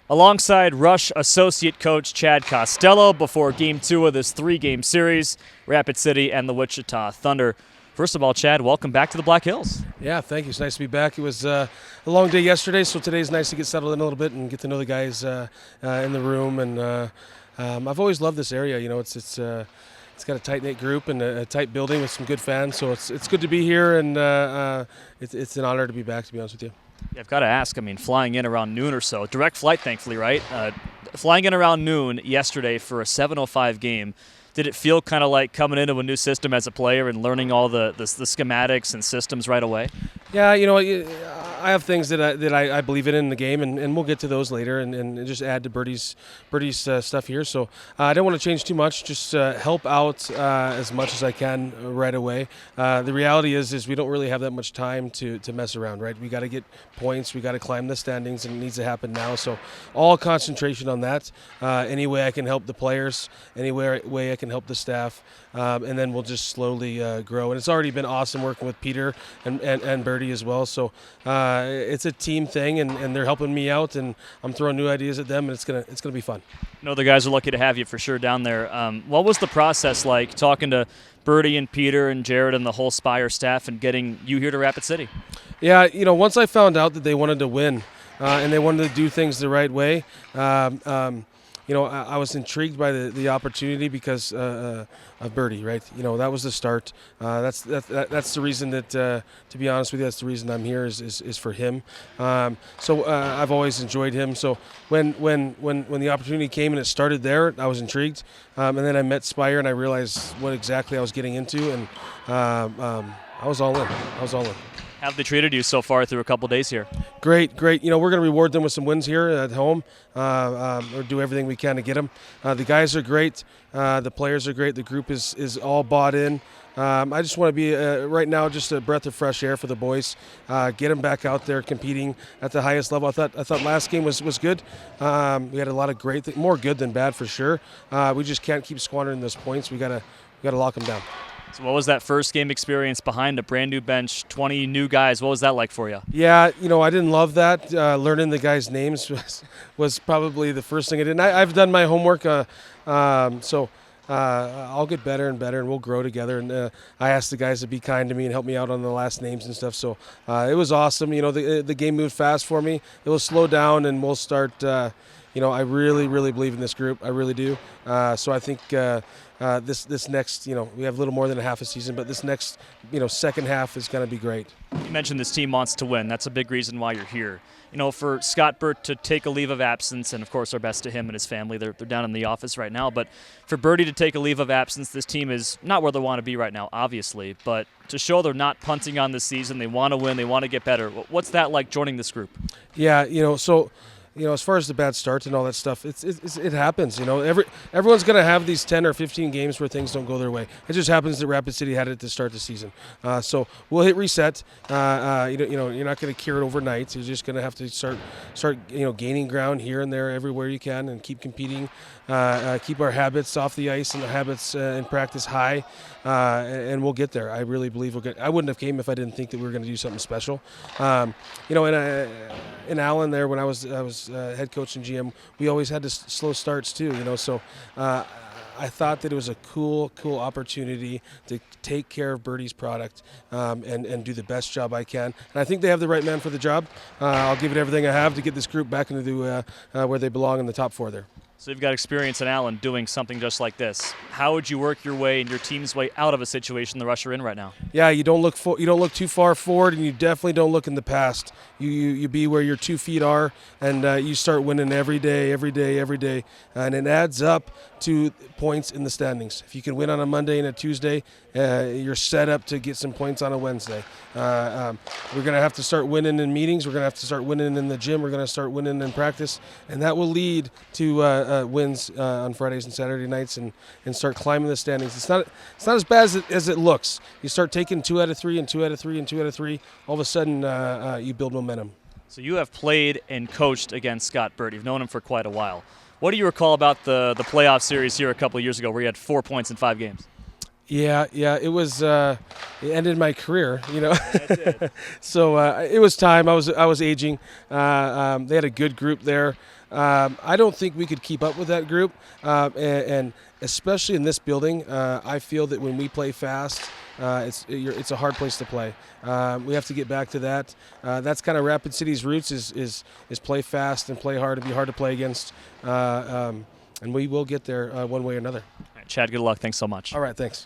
alongside Rush associate coach Chad Costello before Game 2 of this 3-game series, Rapid City and the Wichita Thunder. First of all, Chad, welcome back to the Black Hills. Yeah, thank you. It's nice to be back. It was a long day yesterday, so today's nice to get settled in a little bit and get to know the guys in the room. And I've always loved this area. You know, it's got a tight-knit group and a tight building with some good fans, so it's good to be here, and it's an honor to be back, to be honest with you. Yeah, I've got to ask, flying in around noon or so, direct flight thankfully, right? Flying in around noon yesterday for a 7:05 game, did it feel kind of like coming into a new system as a player and learning all the schematics and systems right away? Yeah, you know, I have things that I believe in the game, and we'll get to those later, and just add to Birdie's stuff here. So I don't want to change too much, just help out as much as I can right away. The reality is we don't really have that much time to mess around, right? We got to get points, we got to climb the standings, and it needs to happen now. So all concentration on that. Any way I can help the players, any way I can help the staff, and then we'll just slowly grow. And it's already been awesome working with Peter and Birdie as well. So it's a team thing, and they're helping me out, and I'm throwing new ideas at them, and it's gonna be fun. No, the guys are lucky to have you for sure down there. What was the process like talking to Birdie and Peter and Jared and the whole Spire staff and getting you here to Rapid City? Yeah, you know, once I found out that they wanted to win and they wanted to do things the right way, you know, I was intrigued by the opportunity because of Birdie, right? You know, that was the start. That's the reason that, to be honest with you, that's the reason I'm here is for him. So I've always enjoyed him. So when the opportunity came and it started there, I was intrigued. And then I met Spire and I realized what exactly I was getting into, and I was all in. How have they treated you so far through a couple days here? Great. You know, we're going to reward them with some wins here at home, or do everything we can to get them. The guys are great. The players are great. The group is all bought in. I just want to be, right now, just a breath of fresh air for the boys. Get them back out there competing at the highest level. I thought last game was good. We had a lot of great things, more good than bad for sure. We just can't keep squandering those points. We gotta lock them down. So what was that first game experience behind a brand new bench, 20 new guys? What was that like for you? Yeah, you know, I didn't love that. Learning the guys' names was probably the first thing I did. I've done my homework, so I'll get better and better, and we'll grow together. And I asked the guys to be kind to me and help me out on the last names and stuff. So it was awesome. You know, the game moved fast for me. It will slow down, and we'll start. You know, I really believe in this group. I really do. So I think this next, you know, we have a little more than a half a season, but this next, you know, second half is going to be great. You mentioned this team wants to win. That's a big reason why you're here. You know, for Scott Burt to take a leave of absence, and of course our best to him and his family. They're down in the office right now. But for Birdie to take a leave of absence, this team is not where they want to be right now, obviously. But to show they're not punting on this season, they want to win, they want to get better. What's that like joining this group? Yeah, you know, so. You know, as far as the bad starts and all that stuff, it happens. You know, everyone's going to have these 10 or 15 games where things don't go their way. It just happens that Rapid City had it to start the season. So we'll hit reset. You know, you're not going to cure it overnight. You're just going to have to start, you know, gaining ground here and there, everywhere you can, and keep competing. Keep our habits off the ice and the habits in practice high, and we'll get there. I really believe we'll get. I wouldn't have came if I didn't think that we were going to do something special. You know, in Allen there when I was head coach and GM, we always had slow starts too. You know, so I thought that it was a cool opportunity to take care of Birdie's product and do the best job I can. And I think they have the right man for the job. I'll give it everything I have to get this group back into where they belong in the top 4 there. So you've got experience in Allen doing something just like this. How would you work your way and your team's way out of a situation the Rush are in right now? Yeah, you don't look too far forward, and you definitely don't look in the past. You be where your 2 feet are, and you start winning every day, and it adds up to points in the standings. If you can win on a Monday and a Tuesday, you're set up to get some points on a Wednesday. We're going to have to start winning in meetings. We're going to have to start winning in the gym. We're going to start winning in practice, and that will lead to wins on Fridays and Saturday nights, and start climbing the standings. It's not as bad as it looks. You start taking 2 out of 3 and 2 out of 3 and 2 out of 3. All of a sudden, you build momentum. So you have played and coached against Scott Burt. You've known him for quite a while. What do you recall about the playoff series here a couple of years ago where you had 4 points in 5 games? Yeah, it was. It ended my career, So it was time. I was aging. They had a good group there. I don't think we could keep up with that group, and especially in this building, I feel that when we play fast, it's a hard place to play. We have to get back to that. That's kind of Rapid City's roots is play fast and play hard and be hard to play against. And we will get there one way or another. All right, Chad, good luck. Thanks so much. All right, thanks.